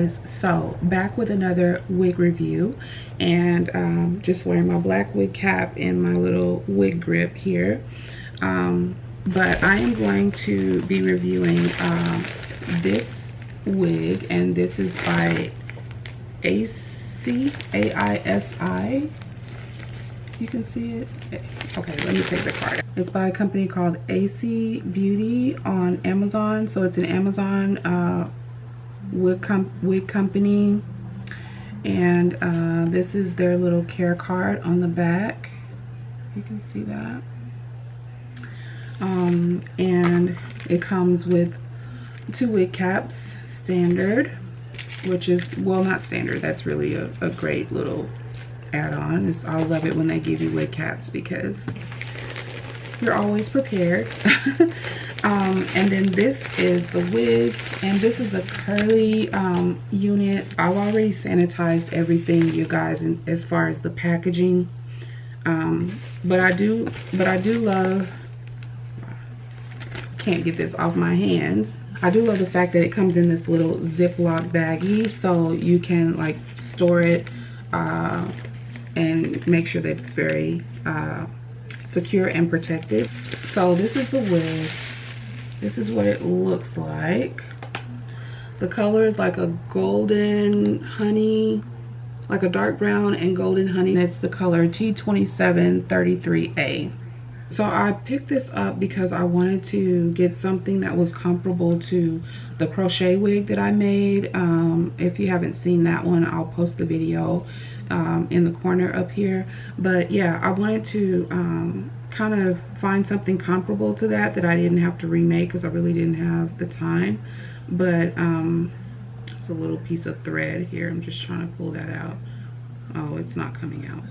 guys, so back with another wig review, and just wearing my black wig cap and my little wig grip here, but I am going to be reviewing this wig, and this is by AISI, A-I-S-I. You can see it. Okay, let me take the card. It's by a company called AISI Beauty on Amazon. So it's an Amazon wig company, and this is their little care card on the back. You can see that. And it comes with 2 wig caps, standard, which is, well, not standard, that's really a great little add-on. I love it when they give you wig caps because you're always prepared. And then this is the wig, and this is a curly unit. I've already sanitized everything, you guys, as far as the packaging, but I do love, can't get this off my hands. I do love the fact that it comes in this little Ziploc baggie, so you can like store it and make sure that it's very secure and protected. So this is the wig. This is what it looks like. The color is like a golden honey, like a dark brown and golden honey. That's the color T2733A. So I picked this up because I wanted to get something that was comparable to the crochet wig that I made. If you haven't seen that one, I'll post the video in the corner up here. But yeah, I wanted to kind of find something comparable to that I didn't have to remake because I really didn't have the time. But it's a little piece of thread here. I'm just trying to pull that out. Oh, it's not coming out.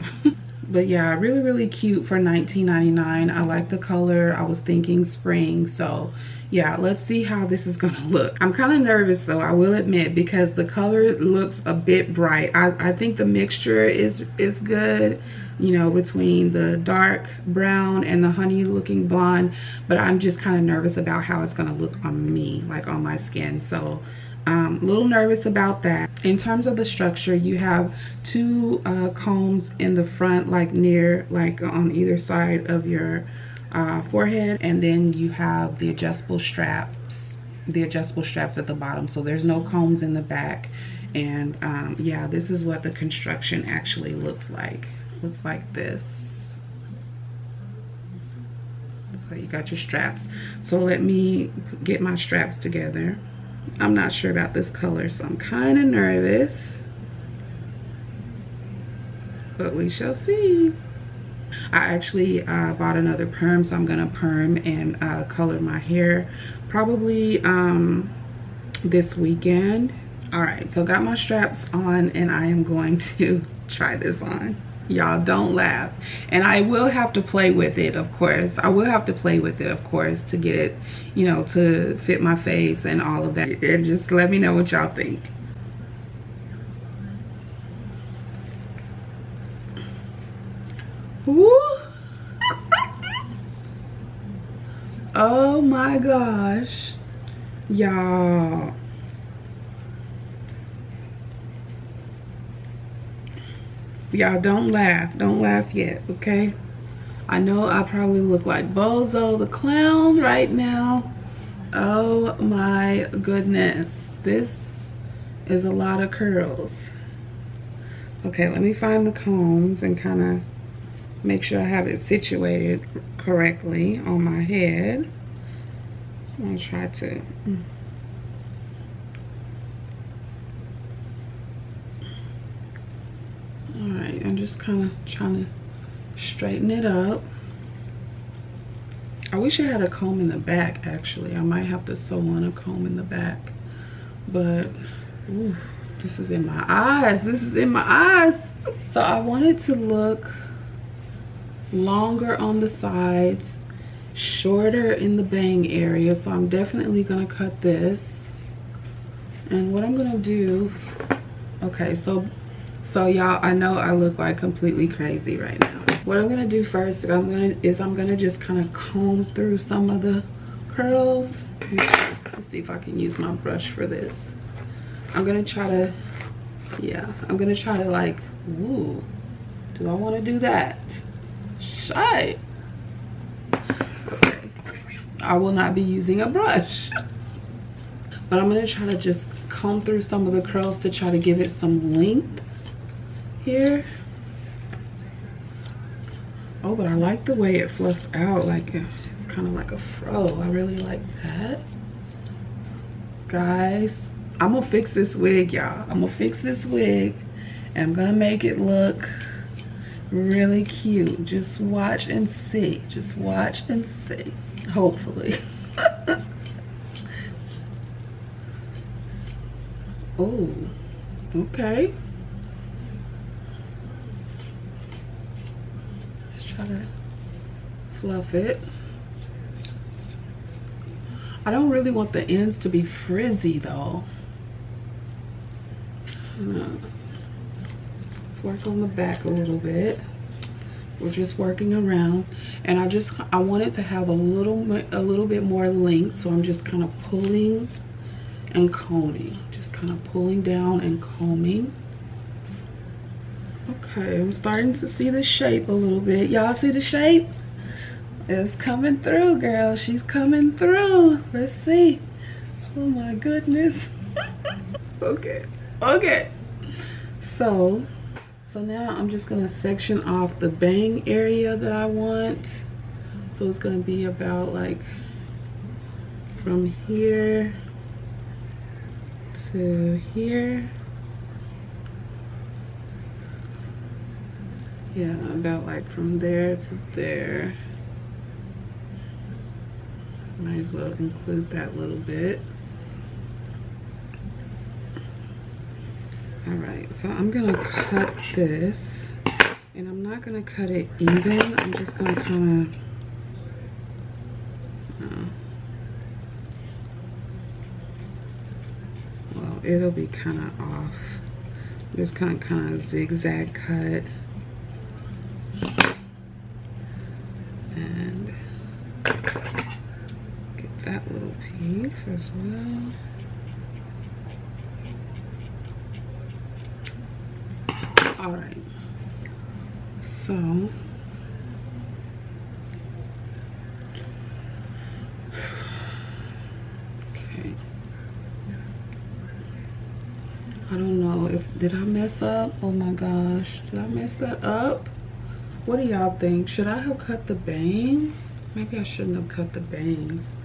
But yeah, really cute for $19.99. I like the color. I was thinking spring, so yeah, let's see how this is gonna look. I'm kind of nervous though, I will admit, because the color looks a bit bright. I think the mixture is good, you know, between the dark brown and the honey looking blonde, but I'm just kind of nervous about how it's gonna look on me, like on my skin. So a little nervous about that. In terms of the structure, you have 2 combs in the front, like near, like on either side of your forehead, and then you have the adjustable straps at the bottom. So there's no combs in the back. And yeah, this is what the construction actually looks like. Looks like this. So you got your straps. So let me get my straps together. I'm not sure about this color, so I'm kind of nervous, but we shall see. I actually bought another perm, so I'm gonna perm and color my hair probably this weekend. All right, so got my straps on, and I am going to try this on. Y'all don't laugh, and I will have to play with it, of course. I will have to play with it, of course, to get it, you know, to fit my face and all of that. And just let me know what y'all think. Woo! Oh my gosh, y'all. Y'all don't laugh yet, okay? I know I probably look like Bozo the Clown right now. Oh my goodness, this is a lot of curls. Okay, let me find the combs and kind of make sure I have it situated correctly on my head. I'm gonna try to Alright, I'm just kind of trying to straighten it up. I wish I had a comb in the back, actually. I might have to sew on a comb in the back. But, ooh, this is in my eyes. This is in my eyes. So I wanted to look longer on the sides, shorter in the bang area. So I'm definitely going to cut this. And what I'm going to do, okay, so y'all, I know I look like completely crazy right now. What I'm gonna do first, I'm gonna just kind of comb through some of the curls. Let's see if I can use my brush for this. I'm gonna try to, yeah, I'm gonna try to like, ooh, do I want to do that? Shy. Okay. I will not be using a brush. But I'm gonna try to just comb through some of the curls to try to give it some length here. Oh, but I like the way it fluffs out. Like, it's kind of like a fro. I really like that. Guys, I'm gonna fix this wig, y'all. I'm gonna fix this wig and I'm gonna make it look really cute. Just watch and see. Just watch and see. Hopefully. Oh, okay. Let's try to fluff it. I don't really want the ends to be frizzy though. Let's work on the back a little bit. We're just working around, and I want it to have a little bit more length, so I'm just kind of pulling and combing, just kind of pulling down and combing. Okay, I'm starting to see the shape a little bit. Y'all see the shape? It's coming through, girl. She's coming through. Let's see. Oh my goodness. Okay, okay. So now I'm just gonna section off the bang area that I want. So it's gonna be about like from here to here. Yeah, about like from there to there. Might as well include that little bit. All right, so I'm gonna cut this, and I'm not gonna cut it even. I'm just gonna kind of, well, it'll be kind of off. I'm just kind of zigzag cut, and get that little piece as well. All right, so okay, I don't know if, did I mess up? Oh my gosh, did I mess that up? What do y'all think? Should I have cut the bangs? Maybe I shouldn't have cut the bangs.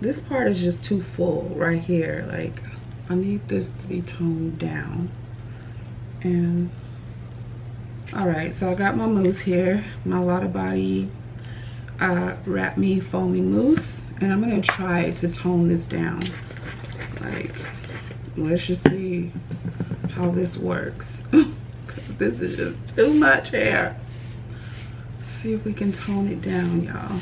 This part is just too full right here. Like, I need this to be toned down. And all right, so I got my mousse here, my Lottabody Wrap Me Foaming Mousse, and I'm gonna try to tone this down. Like, let's just see how this works. This is just too much hair. Let's see if we can tone it down, y'all.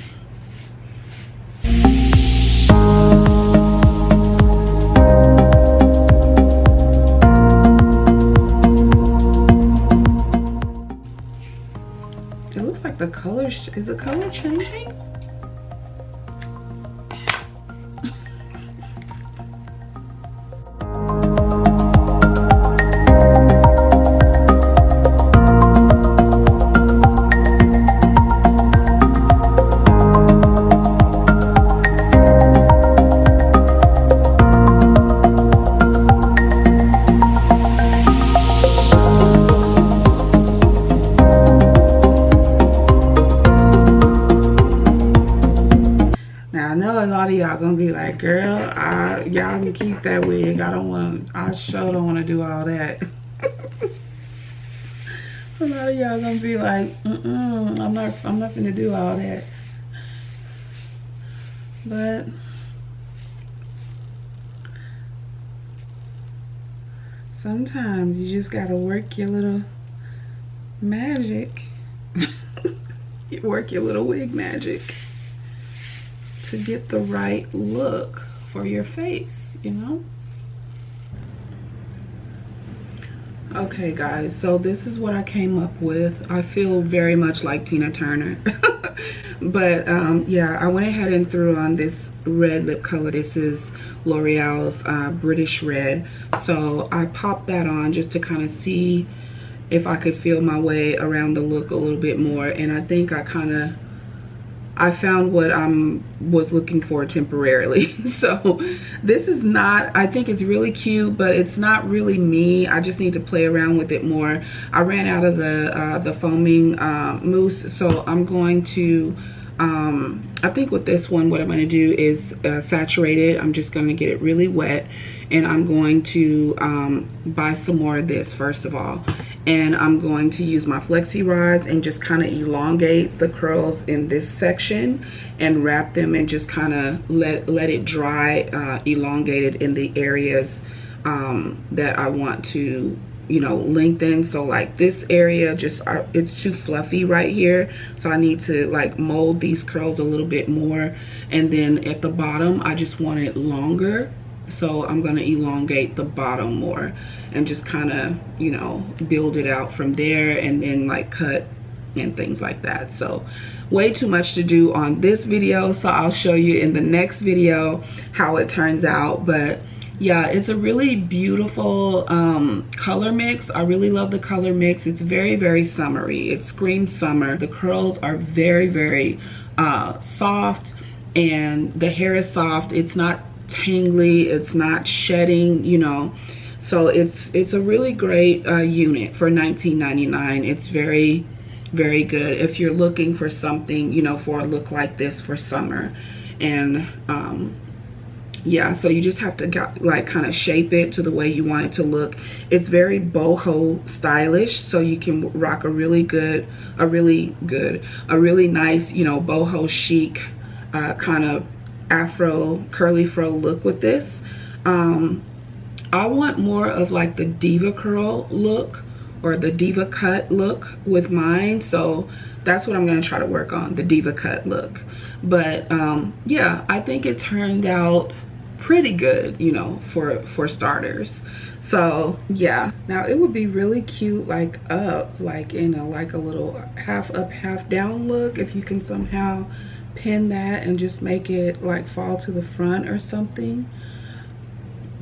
The color, is the color changing? Y'all gonna be like, girl, y'all can keep that wig. I sure don't want to do all that. A lot of y'all gonna be like, I'm not gonna do all that. But sometimes you just gotta work your little magic. You work your little wig magic to get the right look for your face, you know? Okay guys, so this is what I came up with. I feel very much like Tina Turner. But yeah, I went ahead and threw on this red lip color. This is L'Oreal's British Red. So I popped that on just to kind of see if I could feel my way around the look a little bit more. And I think I found what I was looking for temporarily. So this is not, I think it's really cute, but it's not really me. I just need to play around with it more. I ran out of the foaming mousse, so I'm going to, I think with this one, what I'm going to do is saturate it. I'm just going to get it really wet, and I'm going to buy some more of this first of all. And I'm going to use my flexi rods and just kind of elongate the curls in this section and wrap them and just kind of let it dry, elongated in the areas that I want to, you know, lengthen. So like this area, just it's too fluffy right here, so I need to like mold these curls a little bit more. And then at the bottom, I just want it longer, so I'm going to elongate the bottom more and just kind of, you know, build it out from there, and then like cut and things like that. So way too much to do on this video, so I'll show you in the next video how it turns out. But yeah, it's a really beautiful color mix. I really love the color mix. It's very, very summery. It screams summer. The curls are very, very soft, and the hair is soft. It's not tangly, it's not shedding, you know. So it's a really great unit for $19.99. It's very, very good if you're looking for something, you know, for a look like this for summer. And yeah, so you just have to like kind of shape it to the way you want it to look. It's very boho stylish, so you can rock a really nice, you know, boho chic kind of Afro curly fro look with this. I want more of like the diva curl look or the diva cut look with mine, so that's what I'm going to try to work on, the diva cut look. But yeah, I think it turned out pretty good, you know, for starters. So yeah, now it would be really cute like up, like in a like a little half up half down look, if you can somehow pin that and just make it like fall to the front or something.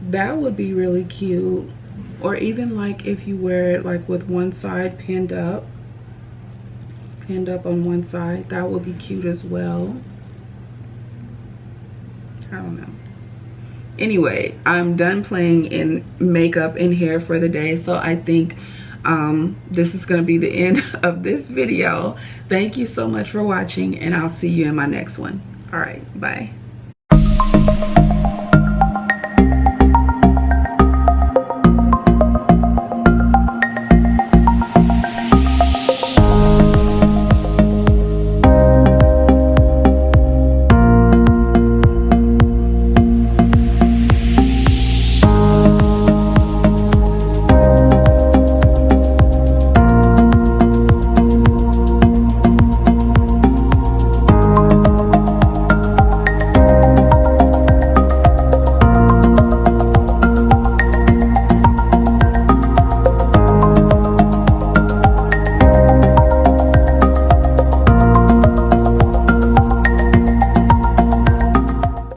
That would be really cute. Or even like if you wear it like with one side pinned up on one side, that would be cute as well. I don't know. Anyway, I'm done playing in makeup and hair for the day, so I think this is going to be the end of this video. Thank you so much for watching, and I'll see you in my next one. All right, bye.